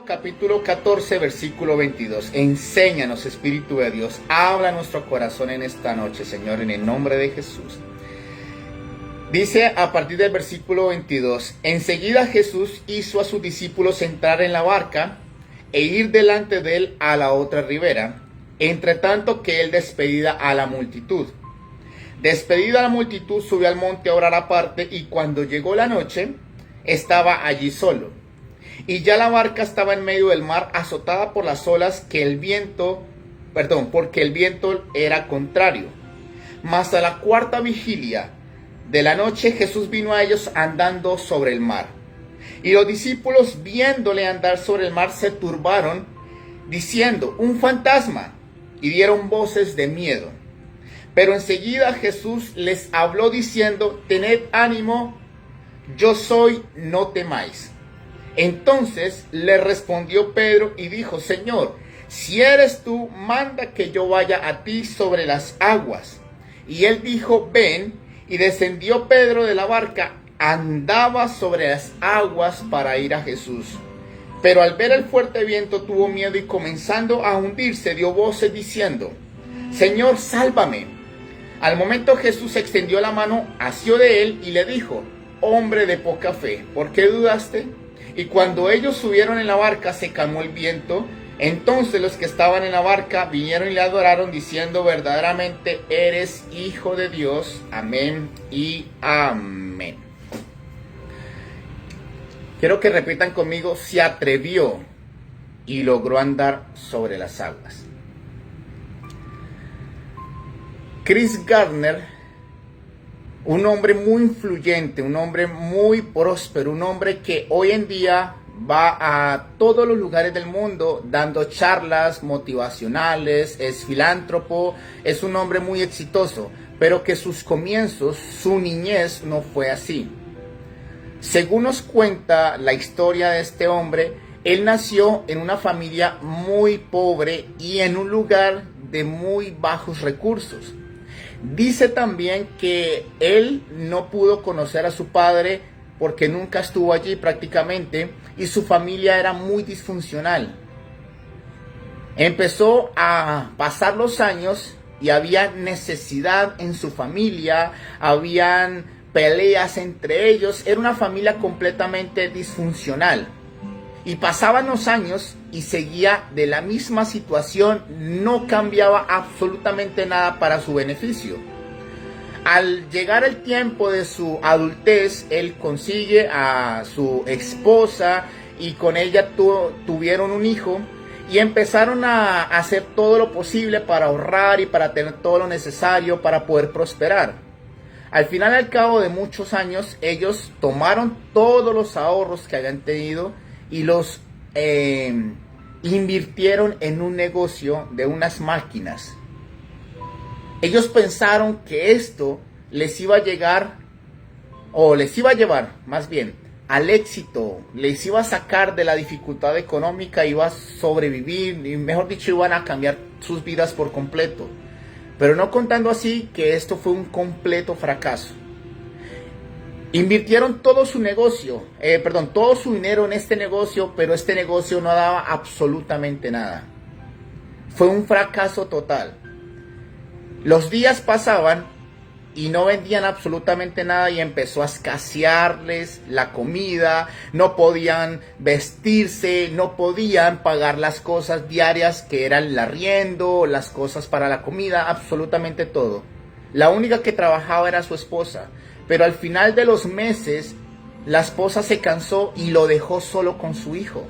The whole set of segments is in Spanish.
capítulo 14, versículo 22. Enséñanos, Espíritu de Dios, habla a nuestro corazón en esta noche, Señor, en el nombre de Jesús. Dice a partir del versículo 22, enseguida Jesús hizo a sus discípulos entrar en la barca e ir delante de él a la otra ribera, entre tanto que él despedía a la multitud. Despedida la multitud, subió al monte a orar aparte, y cuando llegó la noche, estaba allí solo. Y ya la barca estaba en medio del mar, azotada por las olas, porque el viento era contrario. Mas a la cuarta vigilia de la noche, Jesús vino a ellos andando sobre el mar. Y los discípulos, viéndole andar sobre el mar, se turbaron, diciendo, un fantasma, y dieron voces de miedo. Pero enseguida Jesús les habló diciendo, tened ánimo, yo soy, no temáis. Entonces le respondió Pedro y dijo, Señor, si eres tú, manda que yo vaya a ti sobre las aguas. Y él dijo, ven, y descendió Pedro de la barca, andaba sobre las aguas para ir a Jesús. Pero al ver el fuerte viento tuvo miedo y comenzando a hundirse dio voces diciendo, Señor, sálvame. Al momento Jesús extendió la mano, asió de él y le dijo, hombre de poca fe, ¿por qué dudaste? Y cuando ellos subieron en la barca se calmó el viento. Entonces los que estaban en la barca vinieron y le adoraron diciendo, verdaderamente eres Hijo de Dios. Amén y amén. Quiero que repitan conmigo, se atrevió y logró andar sobre las aguas. Chris Gardner, un hombre muy influyente, un hombre muy próspero, un hombre que hoy en día va a todos los lugares del mundo dando charlas motivacionales, es filántropo, es un hombre muy exitoso, pero que sus comienzos, su niñez no fue así. Según nos cuenta la historia de este hombre, él nació en una familia muy pobre y en un lugar de muy bajos recursos. Dice también que él no pudo conocer a su padre porque nunca estuvo allí prácticamente y su familia era muy disfuncional. Empezó a pasar los años y había necesidad en su familia, habían peleas entre ellos, era una familia completamente disfuncional. Y pasaban los años y seguía de la misma situación, no cambiaba absolutamente nada para su beneficio. Al llegar el tiempo de su adultez, él consigue a su esposa y con ella tuvieron un hijo y empezaron a hacer todo lo posible para ahorrar y para tener todo lo necesario para poder prosperar. Al final, al cabo de muchos años, ellos tomaron todos los ahorros que habían tenido y los invirtieron en un negocio de unas máquinas. Ellos pensaron que esto les iba a llegar, o les iba a llevar más bien al éxito, les iba a sacar de la dificultad económica, iba a sobrevivir y mejor dicho iban a cambiar sus vidas por completo. Pero no contando así que esto fue un completo fracaso. Invirtieron todo su negocio, todo su dinero en este negocio, pero este negocio no daba absolutamente nada. Fue un fracaso total. Los días pasaban y no vendían absolutamente nada y empezó a escasearles la comida, no podían vestirse, no podían pagar las cosas diarias que eran el arriendo, las cosas para la comida, absolutamente todo. La única que trabajaba era su esposa. Pero al final de los meses, la esposa se cansó y lo dejó solo con su hijo.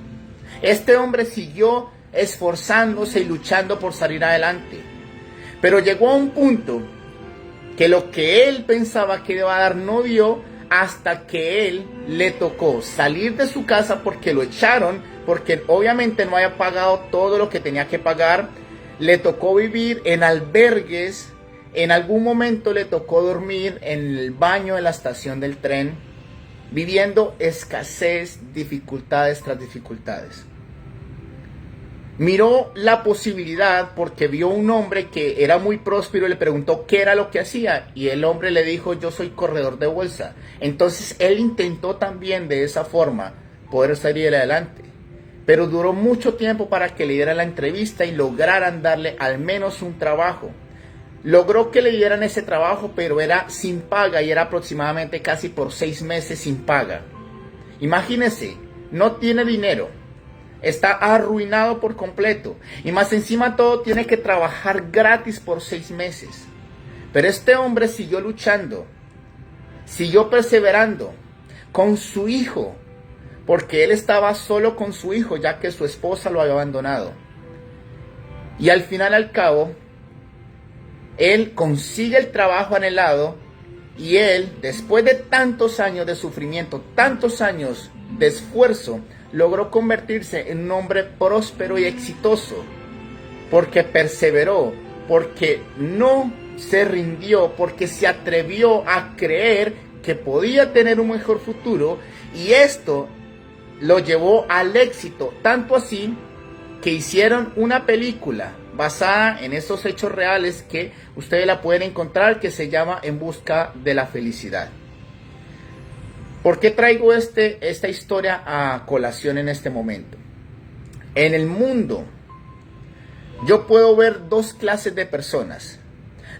Este hombre siguió esforzándose y luchando por salir adelante. Pero llegó a un punto que lo que él pensaba que iba a dar no dio, hasta que él le tocó salir de su casa porque lo echaron, porque obviamente no había pagado todo lo que tenía que pagar. Le tocó vivir en albergues. En algún momento le tocó dormir en el baño de la estación del tren, viviendo escasez, dificultades tras dificultades. Miró la posibilidad porque vio un hombre que era muy próspero y le preguntó qué era lo que hacía. Y el hombre le dijo, yo soy corredor de bolsa. Entonces él intentó también de esa forma poder salir adelante. pero duró mucho tiempo para que le dieran la entrevista y lograran darle al menos un trabajo. Logró que le dieran ese trabajo, pero era sin paga y era aproximadamente casi por 6 meses sin paga. Imagínense, no tiene dinero, está arruinado por completo y más encima todo tiene que trabajar gratis por 6 meses. Pero este hombre siguió luchando, siguió perseverando con su hijo, porque él estaba solo con su hijo ya que su esposa lo había abandonado. Y al final al cabo, él consigue el trabajo anhelado y él, después de tantos años de sufrimiento, tantos años de esfuerzo, logró convertirse en un hombre próspero y exitoso, porque perseveró, porque no se rindió, porque se atrevió a creer que podía tener un mejor futuro, y esto lo llevó al éxito, tanto así que hicieron una película basada en esos hechos reales que ustedes la pueden encontrar, que se llama En busca de la felicidad. ¿Por qué traigo esta historia a colación en este momento? En el mundo yo puedo ver dos clases de personas.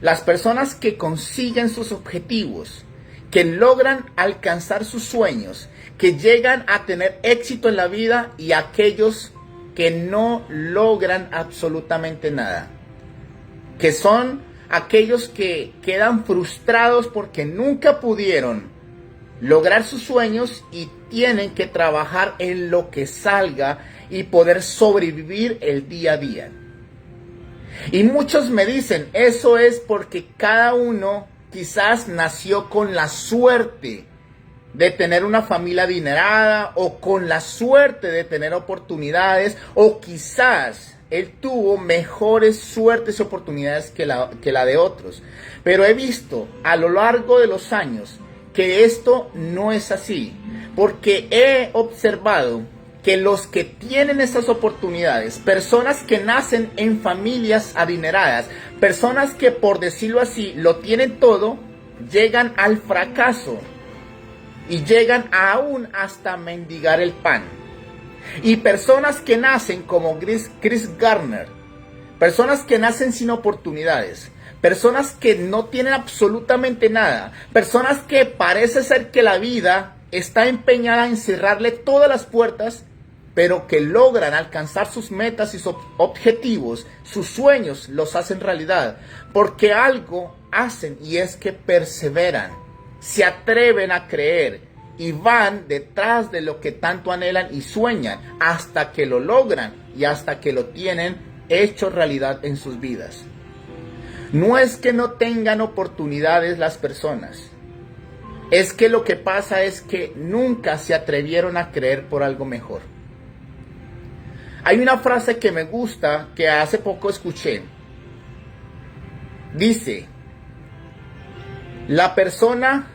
Las personas que consiguen sus objetivos, que logran alcanzar sus sueños, que llegan a tener éxito en la vida, y aquellos que no logran absolutamente nada, que son aquellos que quedan frustrados porque nunca pudieron lograr sus sueños y tienen que trabajar en lo que salga y poder sobrevivir el día a día. Y muchos me dicen, eso es porque cada uno quizás nació con la suerte de tener una familia adinerada, o con la suerte de tener oportunidades, o quizás él tuvo mejores suertes y oportunidades que la de otros. Pero he visto a lo largo de los años que esto no es así, porque he observado que los que tienen esas oportunidades, personas que nacen en familias adineradas, personas que, por decirlo así, lo tienen todo, llegan al fracaso y llegan aún hasta mendigar el pan. Y personas que nacen como Chris Gardner, personas que nacen sin oportunidades, personas que no tienen absolutamente nada, personas que parece ser que la vida está empeñada en cerrarle todas las puertas, pero que logran alcanzar sus metas y sus objetivos, sus sueños los hacen realidad, porque algo hacen, y es que perseveran, se atreven a creer y van detrás de lo que tanto anhelan y sueñan hasta que lo logran y hasta que lo tienen hecho realidad en sus vidas. No es que no tengan oportunidades las personas, es que lo que pasa es que nunca se atrevieron a creer por algo mejor. Hay una frase que me gusta, que hace poco escuché. Dice, la persona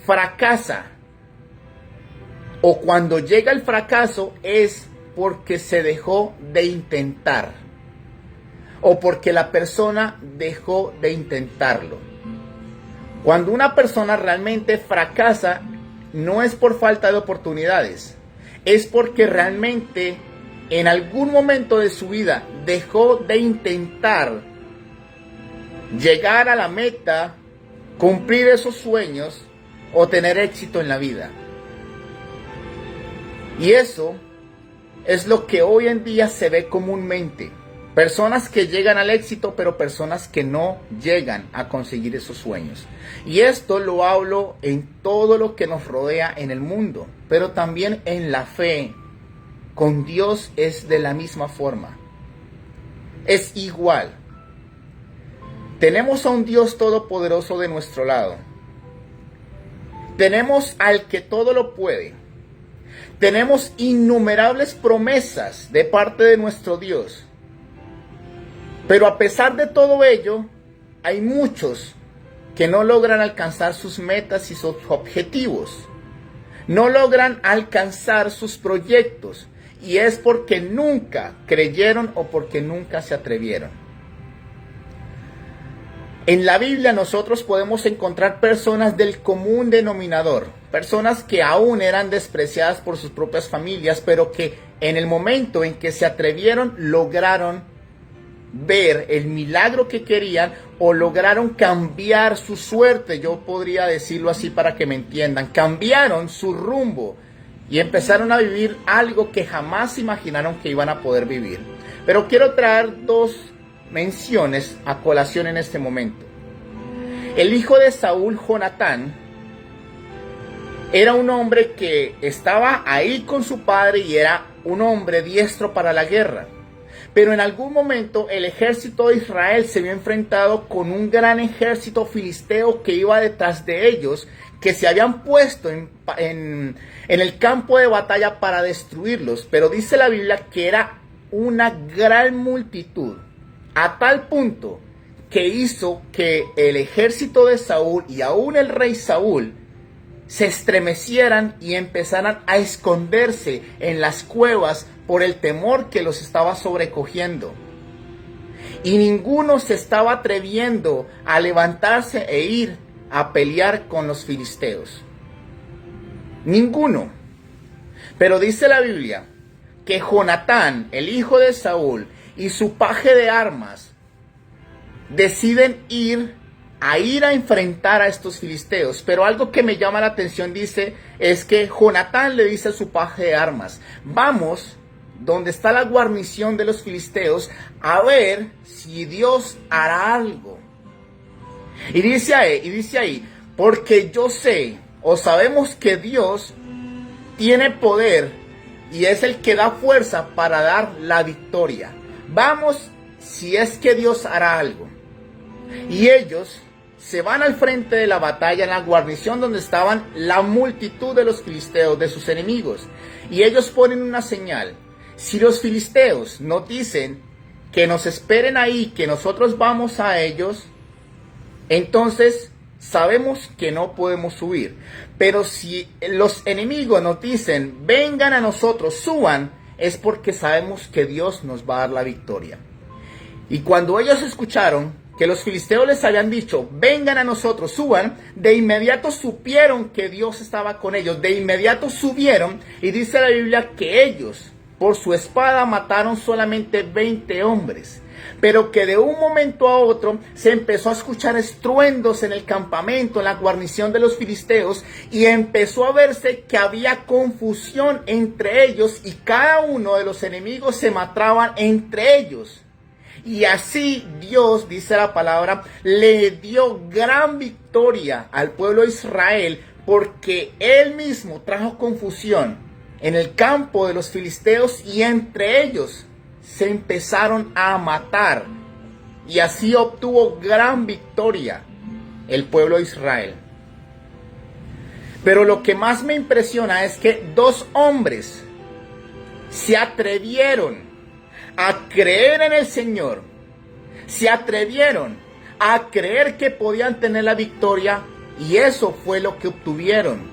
fracasa, o cuando llega el fracaso es porque se dejó de intentar, o porque la persona dejó de intentarlo. Cuando una persona realmente fracasa, no es por falta de oportunidades, es porque realmente en algún momento de su vida dejó de intentar llegar a la meta, cumplir esos sueños o tener éxito en la vida. Y eso es lo que hoy en día se ve comúnmente. Personas que llegan al éxito, pero personas que no llegan a conseguir esos sueños. Y esto lo hablo en todo lo que nos rodea en el mundo, pero también en la fe. Con Dios es de la misma forma. Es igual. Tenemos a un Dios todopoderoso de nuestro lado. Tenemos al que todo lo puede. Tenemos innumerables promesas de parte de nuestro Dios. Pero a pesar de todo ello, hay muchos que no logran alcanzar sus metas y sus objetivos. No logran alcanzar sus proyectos. Y es porque nunca creyeron o porque nunca se atrevieron. En la Biblia nosotros podemos encontrar personas del común denominador, personas que aún eran despreciadas por sus propias familias, pero que en el momento en que se atrevieron lograron ver el milagro que querían o lograron cambiar su suerte, yo podría decirlo así para que me entiendan, cambiaron su rumbo y empezaron a vivir algo que jamás imaginaron que iban a poder vivir. Pero quiero traer dos menciones a colación en este momento. El hijo de Saúl, Jonatán, era un hombre que estaba ahí con su padre y era un hombre diestro para la guerra. Pero en algún momento el ejército de Israel se vio enfrentado con un gran ejército filisteo que iba detrás de ellos, que se habían puesto en el campo de batalla para destruirlos. Pero dice la Biblia que era una gran multitud, a tal punto que hizo que el ejército de Saúl y aún el rey Saúl se estremecieran y empezaran a esconderse en las cuevas por el temor que los estaba sobrecogiendo. Y ninguno se estaba atreviendo a levantarse e ir a pelear con los filisteos. Ninguno. Pero dice la Biblia que Jonatán, el hijo de Saúl, y su paje de armas deciden ir a enfrentar a estos filisteos. Pero algo que me llama la atención es que Jonatán le dice a su paje de armas: vamos donde está la guarnición de los filisteos a ver si Dios hará algo. Y dice ahí, porque yo sé o sabemos que Dios tiene poder y es el que da fuerza para dar la victoria. Vamos si es que Dios hará algo. Y ellos se van al frente de la batalla en la guarnición donde estaban la multitud de los filisteos, de sus enemigos. Y ellos ponen una señal. Si los filisteos nos dicen que nos esperen ahí, que nosotros vamos a ellos, entonces sabemos que no podemos subir. Pero si los enemigos nos dicen vengan a nosotros, suban, es porque sabemos que Dios nos va a dar la victoria. Y cuando ellos escucharon que los filisteos les habían dicho vengan a nosotros, suban, de inmediato supieron que Dios estaba con ellos, de inmediato subieron. Y dice la Biblia que ellos por su espada mataron solamente 20 hombres, pero que de un momento a otro se empezó a escuchar estruendos en el campamento, en la guarnición de los filisteos, y empezó a verse que había confusión entre ellos y cada uno de los enemigos se mataban entre ellos. Y así Dios, dice la palabra, le dio gran victoria al pueblo de Israel, porque Él mismo trajo confusión en el campo de los filisteos y entre ellos se empezaron a matar. Y así obtuvo gran victoria el pueblo de Israel. Pero lo que más me impresiona es que dos hombres se atrevieron a creer en el Señor, se atrevieron a creer que podían tener la victoria, y eso fue lo que obtuvieron,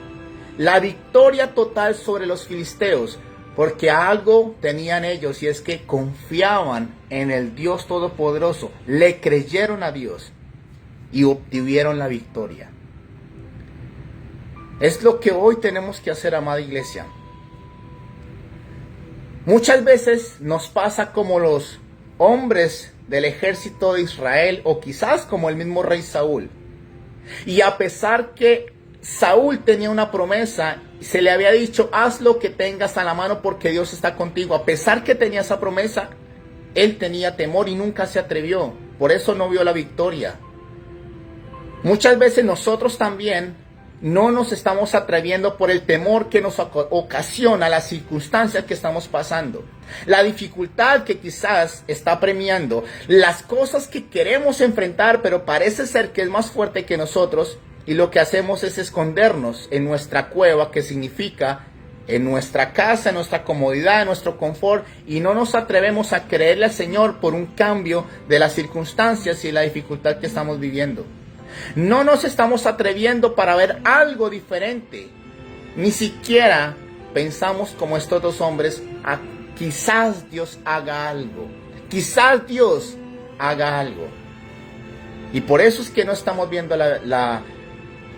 la victoria total sobre los filisteos, porque algo tenían ellos, y es que confiaban en el Dios Todopoderoso, le creyeron a Dios y obtuvieron la victoria. Es lo que hoy tenemos que hacer, amada iglesia. Muchas veces nos pasa como los hombres del ejército de Israel, o quizás como el mismo rey Saúl. Y a pesar que Saúl tenía una promesa, se le había dicho haz lo que tengas a la mano porque Dios está contigo. A pesar que tenía esa promesa, él tenía temor y nunca se atrevió. Por eso no vio la victoria. Muchas veces nosotros también no nos estamos atreviendo por el temor que nos ocasiona las circunstancias que estamos pasando, la dificultad que quizás está premiando, las cosas que queremos enfrentar, pero parece ser que es más fuerte que nosotros, y lo que hacemos es escondernos en nuestra cueva, que significa en nuestra casa, en nuestra comodidad, en nuestro confort, y no nos atrevemos a creerle al Señor por un cambio de las circunstancias y la dificultad que estamos viviendo. No nos estamos atreviendo para ver algo diferente. Ni siquiera pensamos como estos dos hombres, quizás Dios haga algo. Quizás Dios haga algo. Y por eso es que no estamos viendo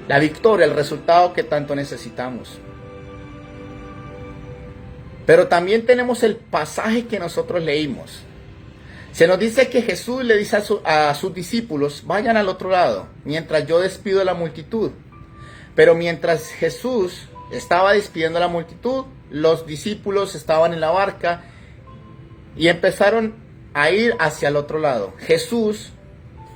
la victoria, el resultado que tanto necesitamos. Pero también tenemos el pasaje que nosotros leímos. Se nos dice que Jesús le dice a sus discípulos, vayan al otro lado, mientras yo despido a la multitud. Pero mientras Jesús estaba despidiendo a la multitud, los discípulos estaban en la barca y empezaron a ir hacia el otro lado. Jesús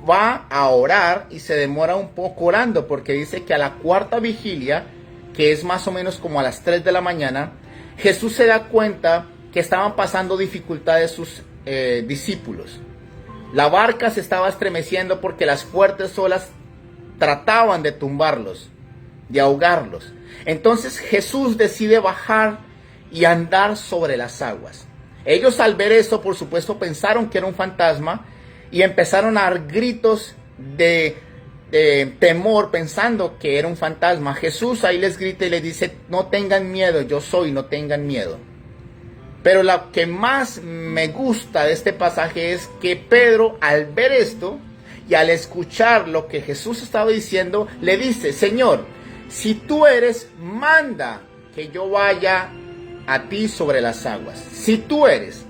va a orar y se demora un poco orando, porque dice que a la cuarta vigilia, que es más o menos como a las 3 de la mañana, Jesús se da cuenta que estaban pasando dificultades sus discípulos. La barca se estaba estremeciendo porque las fuertes olas trataban de tumbarlos, de ahogarlos. Entonces Jesús decide bajar y andar sobre las aguas. Ellos, al ver eso, por supuesto, pensaron que era un fantasma y empezaron a dar gritos de temor, pensando que era un fantasma. Jesús ahí les grita y les dice, no tengan miedo, yo soy, no tengan miedo. Pero lo que más me gusta de este pasaje es que Pedro, al ver esto y al escuchar lo que Jesús estaba diciendo, le dice, Señor, si tú eres, manda que yo vaya a ti sobre las aguas. Si tú eres.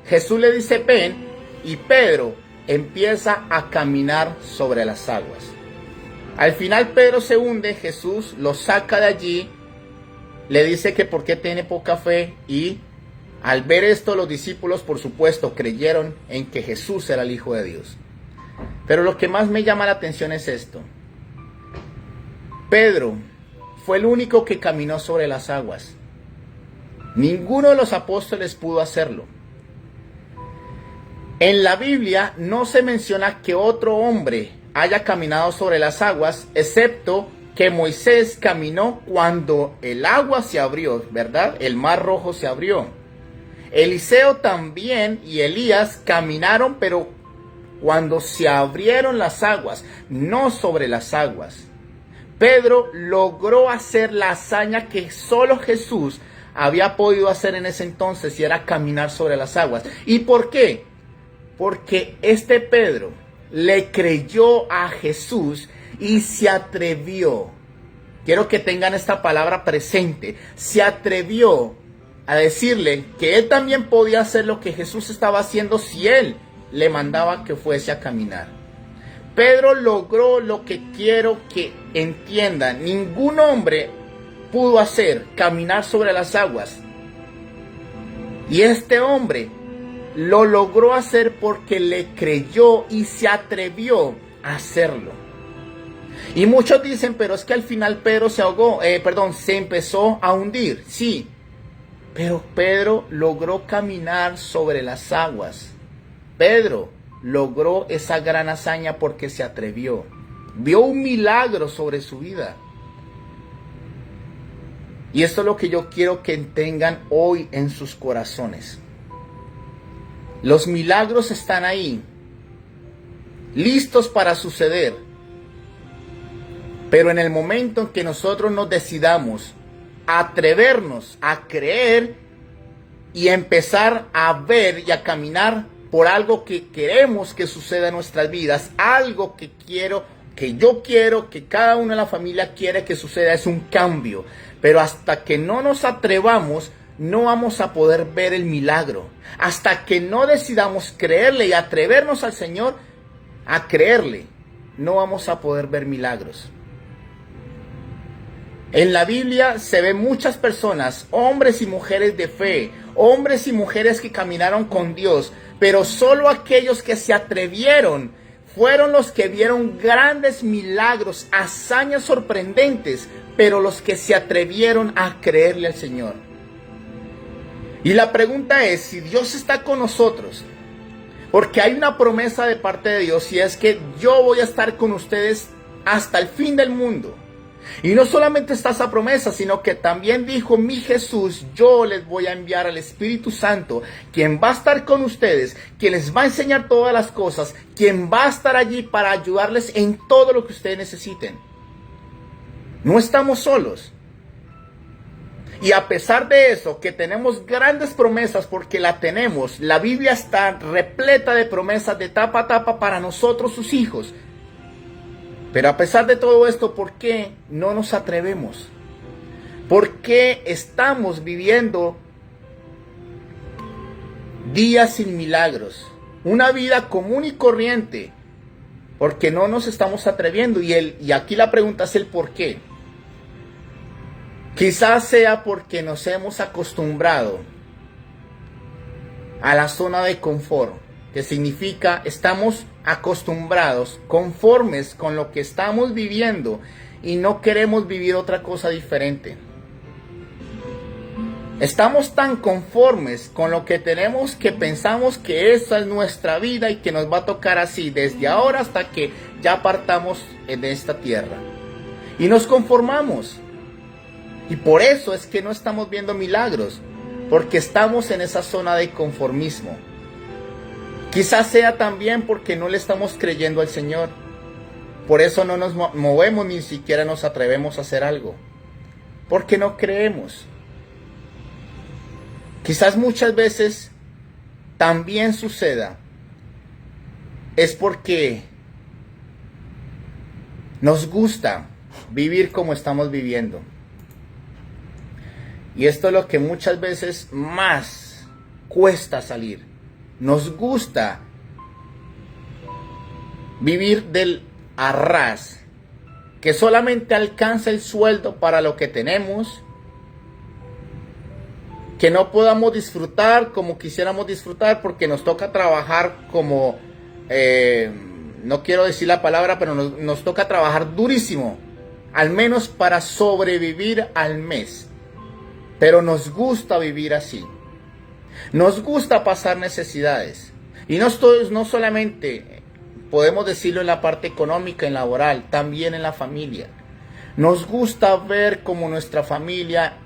Jesús le dice, ven, y Pedro empieza a caminar sobre las aguas. Al final Pedro se hunde, Jesús lo saca de allí, le dice que por qué tiene poca fe, y al ver esto los discípulos, por supuesto, creyeron en que Jesús era el Hijo de Dios. Pero lo que más me llama la atención es esto. Pedro fue el único que caminó sobre las aguas. Ninguno de los apóstoles pudo hacerlo. En la Biblia no se menciona que otro hombre haya caminado sobre las aguas, excepto que Moisés caminó cuando el agua se abrió, ¿verdad? El mar rojo se abrió. Eliseo también y Elías caminaron, pero cuando se abrieron las aguas, no sobre las aguas. Pedro logró hacer la hazaña que solo Jesús había podido hacer en ese entonces, y era caminar sobre las aguas. ¿Y por qué? Porque este Pedro le creyó a Jesús y se atrevió. Quiero que tengan esta palabra presente. Se atrevió a decirle que él también podía hacer lo que Jesús estaba haciendo si él le mandaba que fuese a caminar. Pedro logró lo que quiero que entiendan. Ningún hombre pudo hacer, caminar sobre las aguas. Y este hombre lo logró hacer porque le creyó y se atrevió a hacerlo. Y muchos dicen, pero es que al final Pedro se empezó a hundir. Sí, pero Pedro logró caminar sobre las aguas. Pedro logró esa gran hazaña porque se atrevió. Vio un milagro sobre su vida. Y esto es lo que yo quiero que tengan hoy en sus corazones. Los milagros están ahí, listos para suceder. Pero en el momento en que nosotros nos decidamos atrevernos a creer y empezar a ver y a caminar por algo que queremos que suceda en nuestras vidas, algo que yo quiero, que cada uno de la familia quiere que suceda, es un cambio. Pero hasta que no nos atrevamos, no vamos a poder ver el milagro. Hasta que no decidamos creerle y atrevernos al Señor a creerle, no vamos a poder ver milagros. En la Biblia se ven muchas personas, hombres y mujeres de fe, hombres y mujeres que caminaron con Dios, pero solo aquellos que se atrevieron fueron los que vieron grandes milagros, hazañas sorprendentes, pero los que se atrevieron a creerle al Señor. Y la pregunta es, si Dios está con nosotros, porque hay una promesa de parte de Dios, y es que yo voy a estar con ustedes hasta el fin del mundo. Y no solamente está esa promesa, sino que también dijo mi Jesús, yo les voy a enviar al Espíritu Santo, quien va a estar con ustedes, quien les va a enseñar todas las cosas, quien va a estar allí para ayudarles en todo lo que ustedes necesiten. No estamos solos. Y a pesar de eso, que tenemos grandes promesas, porque la tenemos, la Biblia está repleta de promesas de tapa a tapa para nosotros, sus hijos. Pero a pesar de todo esto, ¿por qué no nos atrevemos? ¿Por qué estamos viviendo días sin milagros? Una vida común y corriente. Porque no nos estamos atreviendo. Y aquí la pregunta es el por qué. Quizás sea porque nos hemos acostumbrado a la zona de confort. Que significa estamos acostumbrados, conformes con lo que estamos viviendo. Y no queremos vivir otra cosa diferente. Estamos tan conformes con lo que tenemos que pensamos que esa es nuestra vida y que nos va a tocar así desde ahora hasta que ya partamos de esta tierra. Y nos conformamos. Y por eso es que no estamos viendo milagros, porque estamos en esa zona de conformismo. Quizás sea también porque no le estamos creyendo al Señor. Por eso no nos movemos ni siquiera nos atrevemos a hacer algo. Porque no creemos. Quizás muchas veces también suceda, es porque nos gusta vivir como estamos viviendo. Y esto es lo que muchas veces más cuesta salir. Nos gusta vivir del a ras, que solamente alcanza el sueldo para lo que tenemos, que no podamos disfrutar como quisiéramos disfrutar porque nos toca trabajar como, no quiero decir la palabra, pero nos toca trabajar durísimo, al menos para sobrevivir al mes. Pero nos gusta vivir así. Nos gusta pasar necesidades. Y no solamente podemos decirlo en la parte económica, en laboral, también en la familia. Nos gusta ver cómo nuestra familia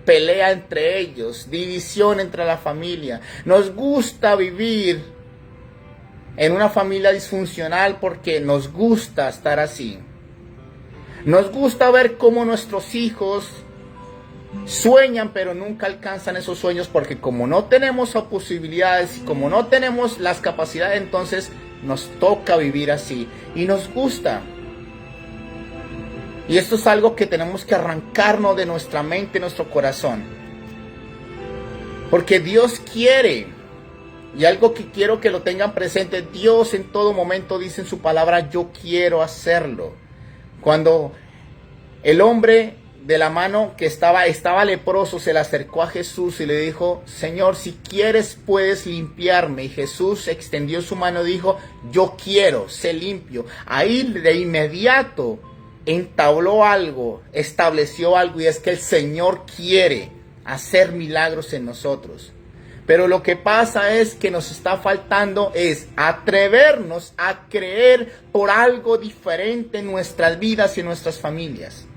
pelea entre ellos, división entre la familia. Nos gusta vivir en una familia disfuncional porque nos gusta estar así. Nos gusta ver cómo nuestros hijos sueñan pero nunca alcanzan esos sueños porque como no tenemos posibilidades y como no tenemos las capacidades, entonces nos toca vivir así y nos gusta. Y esto es algo que tenemos que arrancarnos de nuestra mente, nuestro corazón. Porque Dios quiere, y algo que quiero que lo tengan presente, Dios en todo momento dice en su palabra, yo quiero hacerlo. Cuando el hombre de la mano que estaba leproso se le acercó a Jesús y le dijo, Señor, si quieres puedes limpiarme. Y Jesús extendió su mano y dijo, yo quiero, sé limpio. Ahí de inmediato entabló algo, estableció algo, y es que el Señor quiere hacer milagros en nosotros. Pero lo que pasa es que nos está faltando es atrevernos a creer por algo diferente en nuestras vidas y en nuestras familias.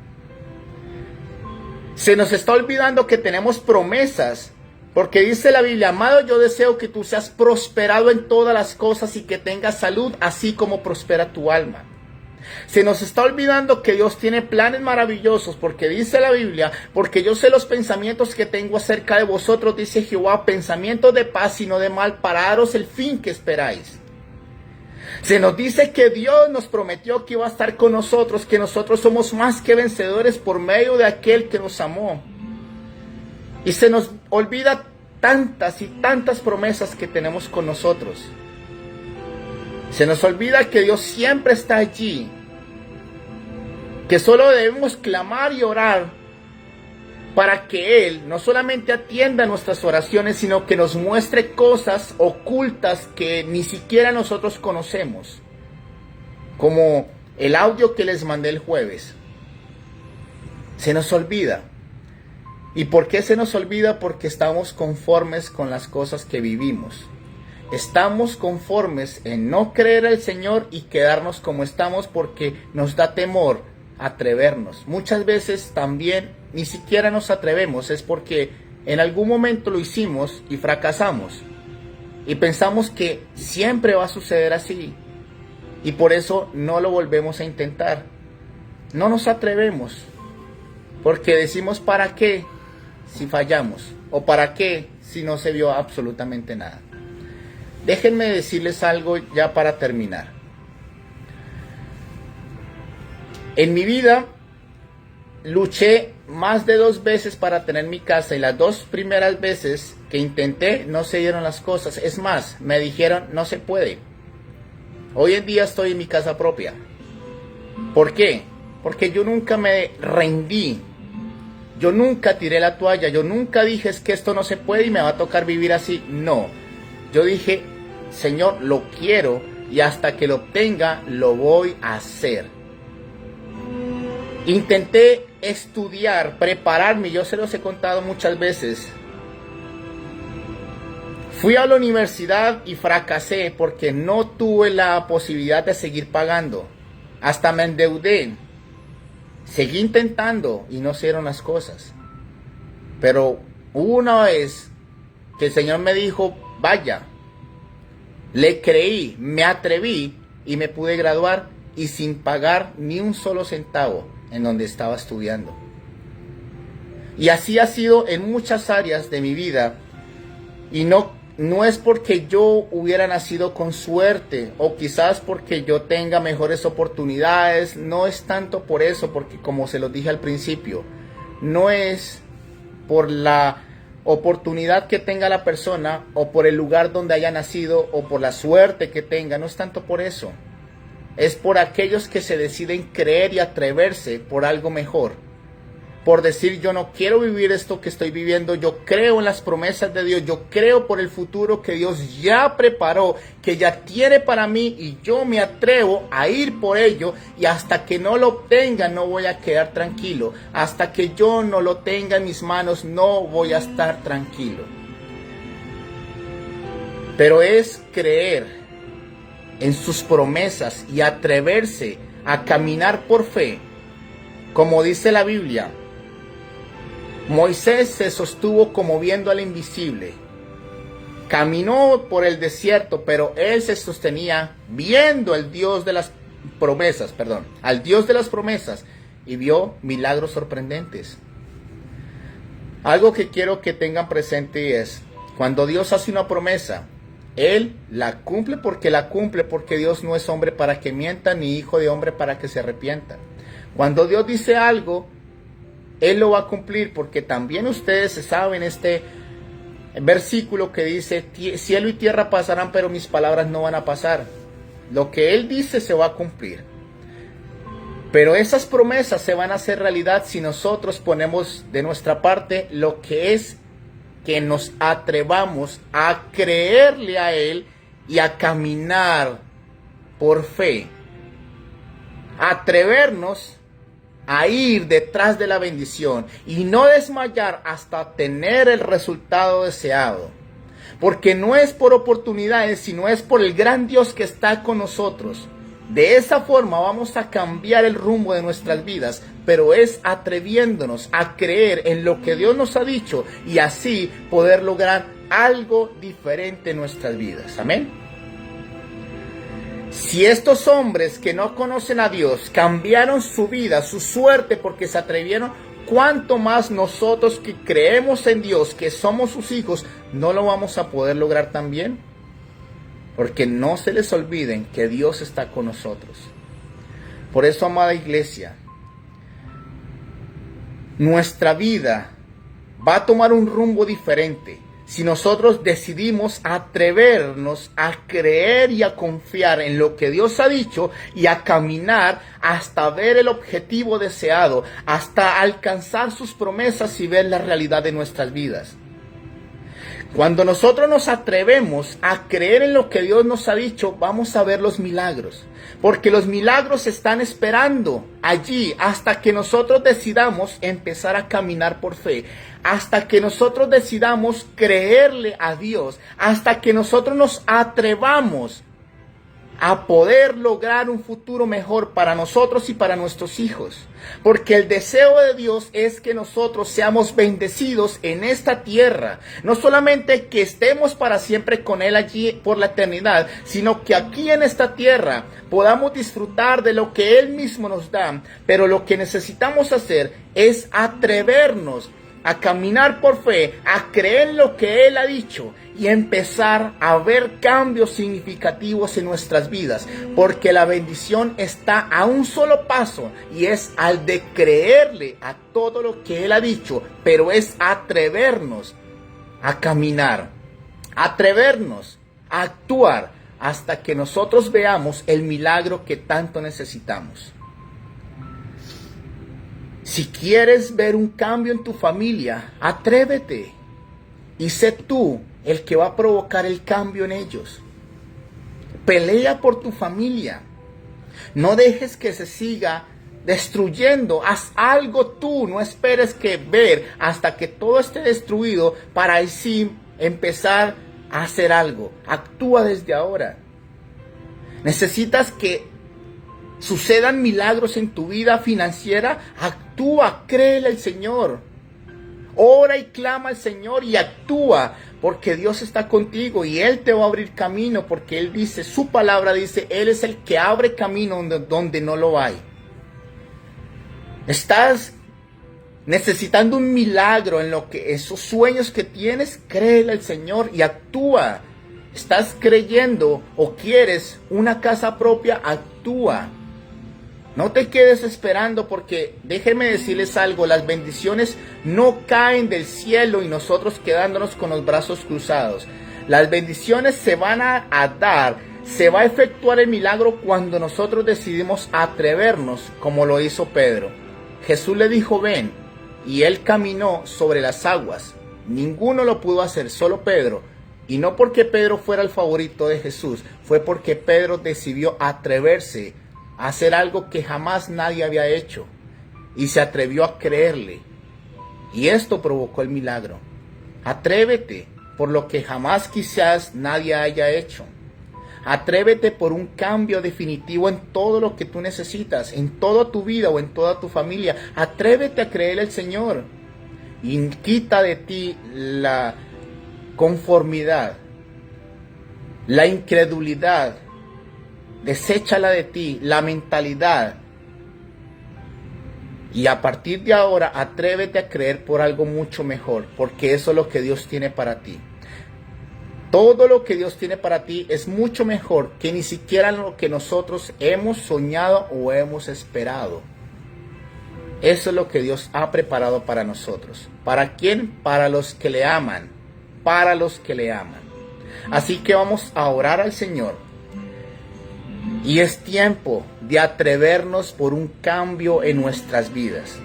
Se nos está olvidando que tenemos promesas, porque dice la Biblia, amado, yo deseo que tú seas prosperado en todas las cosas y que tengas salud, así como prospera tu alma. Se nos está olvidando que Dios tiene planes maravillosos, porque dice la Biblia, porque yo sé los pensamientos que tengo acerca de vosotros, dice Jehová, pensamientos de paz y no de mal, para daros el fin que esperáis. Se nos dice que Dios nos prometió que iba a estar con nosotros, que nosotros somos más que vencedores por medio de aquel que nos amó. Y se nos olvida tantas y tantas promesas que tenemos con nosotros. Se nos olvida que Dios siempre está allí, que solo debemos clamar y orar para que Él no solamente atienda nuestras oraciones, sino que nos muestre cosas ocultas que ni siquiera nosotros conocemos, como el audio que les mandé el jueves. Se nos olvida. ¿Y por qué se nos olvida? Porque estamos conformes con las cosas que vivimos. Estamos conformes en no creer al Señor y quedarnos como estamos porque nos da temor atrevernos. Muchas veces también ni siquiera nos atrevemos, es porque en algún momento lo hicimos y fracasamos. Y pensamos que siempre va a suceder así. Y por eso no lo volvemos a intentar. No nos atrevemos. Porque decimos, ¿para qué si fallamos? ¿O para qué si no se vio absolutamente nada? Déjenme decirles algo ya para terminar. En mi vida luché más de 2 veces para tener mi casa y las 2 primeras veces que intenté no se dieron las cosas. Es más, me dijeron no se puede. Hoy en día estoy en mi casa propia. ¿Por qué? Porque yo nunca me rendí. Yo nunca tiré la toalla. Yo nunca dije es que esto no se puede y me va a tocar vivir así. No. Yo dije, Señor, lo quiero y hasta que lo obtenga lo voy a hacer. Intenté estudiar, prepararme, yo se los he contado muchas veces. Fui a la universidad y fracasé porque no tuve la posibilidad de seguir pagando. Hasta me endeudé. Seguí intentando y no se dieron las cosas. Pero hubo una vez que el Señor me dijo, vaya. Le creí, me atreví y me pude graduar y sin pagar ni un solo centavo en donde estaba estudiando. Y así ha sido en muchas áreas de mi vida. Y no es porque yo hubiera nacido con suerte o quizás porque yo tenga mejores oportunidades. No es tanto por eso, porque como se los dije al principio, no es por la oportunidad que tenga la persona o por el lugar donde haya nacido o por la suerte que tenga. No es tanto por eso. Es por aquellos que se deciden creer y atreverse por algo mejor. Por decir, yo no quiero vivir esto que estoy viviendo, yo creo en las promesas de Dios, yo creo por el futuro que Dios ya preparó, que ya tiene para mí y yo me atrevo a ir por ello y hasta que no lo obtenga no voy a quedar tranquilo. Hasta que yo no lo tenga en mis manos no voy a estar tranquilo. Pero es creer en sus promesas y atreverse a caminar por fe. Como dice la Biblia, Moisés se sostuvo como viendo al invisible. Caminó por el desierto, pero él se sostenía viendo al Dios de las promesas, al Dios de las promesas, y vio milagros sorprendentes. Algo que quiero que tengan presente es, cuando Dios hace una promesa, Él la cumple, porque Dios no es hombre para que mienta, ni hijo de hombre para que se arrepienta. Cuando Dios dice algo, Él lo va a cumplir, porque también ustedes saben este versículo que dice, cielo y tierra pasarán, pero mis palabras no van a pasar. Lo que Él dice se va a cumplir. Pero esas promesas se van a hacer realidad si nosotros ponemos de nuestra parte lo que es que nos atrevamos a creerle a Él y a caminar por fe. Atrevernos a ir detrás de la bendición y no desmayar hasta tener el resultado deseado. Porque no es por oportunidades, sino es por el gran Dios que está con nosotros. De esa forma vamos a cambiar el rumbo de nuestras vidas, pero es atreviéndonos a creer en lo que Dios nos ha dicho y así poder lograr algo diferente en nuestras vidas. Amén. Si estos hombres que no conocen a Dios cambiaron su vida, su suerte porque se atrevieron, ¿cuánto más nosotros que creemos en Dios, que somos sus hijos, no lo vamos a poder lograr también? Porque no se les olviden que Dios está con nosotros. Por eso, amada iglesia, nuestra vida va a tomar un rumbo diferente si nosotros decidimos atrevernos a creer y a confiar en lo que Dios ha dicho y a caminar hasta ver el objetivo deseado, hasta alcanzar sus promesas y ver la realidad de nuestras vidas. Cuando nosotros nos atrevemos a creer en lo que Dios nos ha dicho, vamos a ver los milagros. Porque los milagros están esperando allí hasta que nosotros decidamos empezar a caminar por fe. Hasta que nosotros decidamos creerle a Dios. Hasta que nosotros nos atrevamos a poder lograr un futuro mejor para nosotros y para nuestros hijos. Porque el deseo de Dios es que nosotros seamos bendecidos en esta tierra. No solamente que estemos para siempre con Él allí por la eternidad, sino que aquí en esta tierra podamos disfrutar de lo que Él mismo nos da. Pero lo que necesitamos hacer es atrevernos. a caminar por fe, a creer en lo que Él ha dicho y empezar a ver cambios significativos en nuestras vidas, porque la bendición está a un solo paso y es al de creerle a todo lo que Él ha dicho, pero es atrevernos a caminar, atrevernos a actuar hasta que nosotros veamos el milagro que tanto necesitamos. Si quieres ver un cambio en tu familia, atrévete y sé tú el que va a provocar el cambio en ellos. Pelea por tu familia. No dejes que se siga destruyendo. Haz algo tú. No esperes que ver hasta que todo esté destruido para así empezar a hacer algo. Actúa desde ahora. Necesitas que sucedan milagros en tu vida financiera. Actúa, créele al Señor. Ora y clama al Señor y actúa, porque Dios está contigo y Él te va a abrir camino, porque Él dice, su palabra dice, Él es el que abre camino donde no lo hay. Estás necesitando un milagro en lo que esos sueños que tienes, créele al Señor y actúa. Estás creyendo o quieres una casa propia, actúa. No te quedes esperando, porque déjenme decirles algo, las bendiciones no caen del cielo y nosotros quedándonos con los brazos cruzados. Las bendiciones se van a dar, se va a efectuar el milagro cuando nosotros decidimos atrevernos, como lo hizo Pedro. Jesús le dijo, ven, y él caminó sobre las aguas. Ninguno lo pudo hacer, solo Pedro. Y no porque Pedro fuera el favorito de Jesús, fue porque Pedro decidió atreverse a hacer algo que jamás nadie había hecho y se atrevió a creerle, y esto provocó el milagro. Atrévete por lo que jamás quizás nadie haya hecho. Atrévete por un cambio definitivo en todo lo que tú necesitas, en toda tu vida o en toda tu familia. Atrévete a creerle al Señor y quita de ti la conformidad, la incredulidad. Deséchala de ti, la mentalidad. Y a partir de ahora, atrévete a creer por algo mucho mejor, porque eso es lo que Dios tiene para ti. Todo lo que Dios tiene para ti es mucho mejor que ni siquiera lo que nosotros hemos soñado o hemos esperado. Eso es lo que Dios ha preparado para nosotros. ¿Para quién? Para los que le aman. Para los que le aman. Así que vamos a orar al Señor. Y es tiempo de atrevernos por un cambio en nuestras vidas.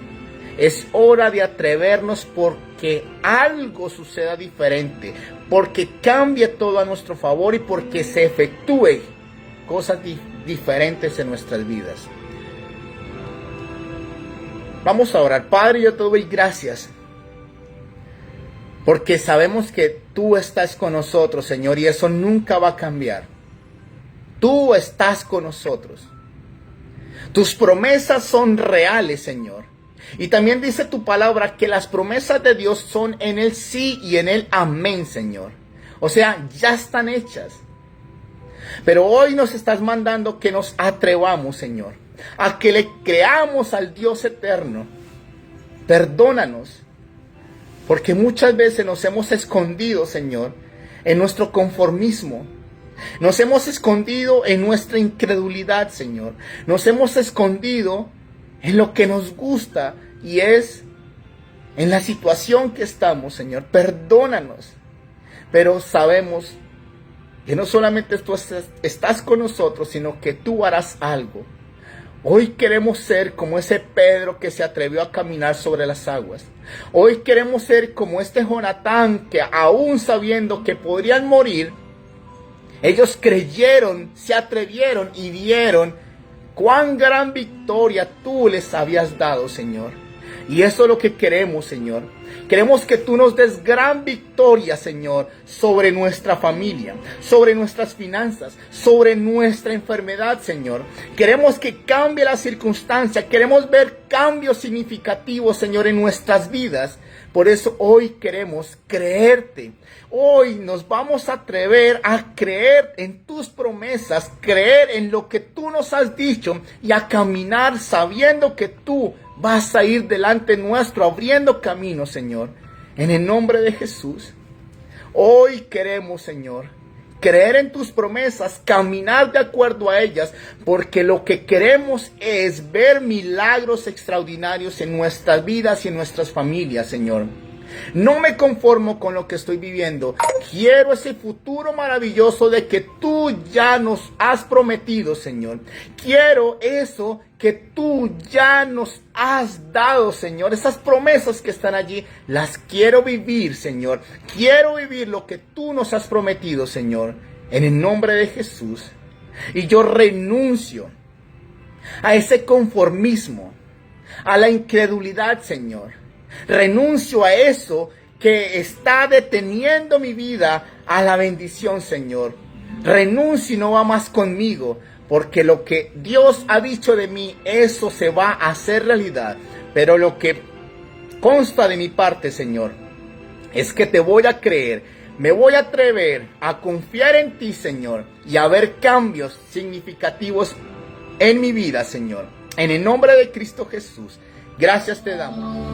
Es hora de atrevernos porque algo suceda diferente, porque cambie todo a nuestro favor y porque se efectúe cosas diferentes en nuestras vidas. Vamos a orar. Padre, yo te doy gracias, porque sabemos que tú estás con nosotros, Señor, y eso nunca va a cambiar. Tú estás con nosotros. Tus promesas son reales, Señor. Y también dice tu palabra que las promesas de Dios son en el sí y en el amén, Señor. O sea, ya están hechas. Pero hoy nos estás mandando que nos atrevamos, Señor, a que le creamos al Dios eterno. Perdónanos, porque muchas veces nos hemos escondido, Señor, en nuestro conformismo. Nos hemos escondido en nuestra incredulidad, Señor. Nos hemos escondido en lo que nos gusta y es en la situación que estamos, Señor. Perdónanos. Pero sabemos que no solamente tú estás con nosotros, sino que tú harás algo. Hoy queremos ser como ese Pedro que se atrevió a caminar sobre las aguas. Hoy queremos ser como este Jonatán que, aún sabiendo que podrían morir, ellos creyeron, se atrevieron y vieron cuán gran victoria tú les habías dado, Señor. Y eso es lo que queremos, Señor. Queremos que tú nos des gran victoria, Señor, sobre nuestra familia, sobre nuestras finanzas, sobre nuestra enfermedad, Señor. Queremos que cambie la circunstancia. Queremos ver cambios significativos, Señor, en nuestras vidas. Por eso hoy queremos creerte. Hoy nos vamos a atrever a creer en tus promesas, creer en lo que tú nos has dicho y a caminar sabiendo que tú vas a ir delante nuestro abriendo camino, Señor. En el nombre de Jesús. Hoy queremos, Señor, creer en tus promesas, caminar de acuerdo a ellas, porque lo que queremos es ver milagros extraordinarios en nuestras vidas y en nuestras familias, Señor. No me conformo con lo que estoy viviendo. Quiero ese futuro maravilloso de que tú ya nos has prometido, Señor. Quiero eso que tú ya nos has dado, Señor. Esas promesas que están allí, las quiero vivir, Señor. Quiero vivir lo que tú nos has prometido, Señor. En el nombre de Jesús. Y yo renuncio a ese conformismo, a la incredulidad, Señor. Renuncio a eso que está deteniendo mi vida a la bendición, Señor. Renuncio y no va más conmigo, porque lo que Dios ha dicho de mí, eso se va a hacer realidad. Pero lo que consta de mi parte, Señor, es que te voy a creer. Me voy a atrever a confiar en ti, Señor, y a ver cambios significativos en mi vida, Señor. En el nombre de Cristo Jesús, gracias te damos.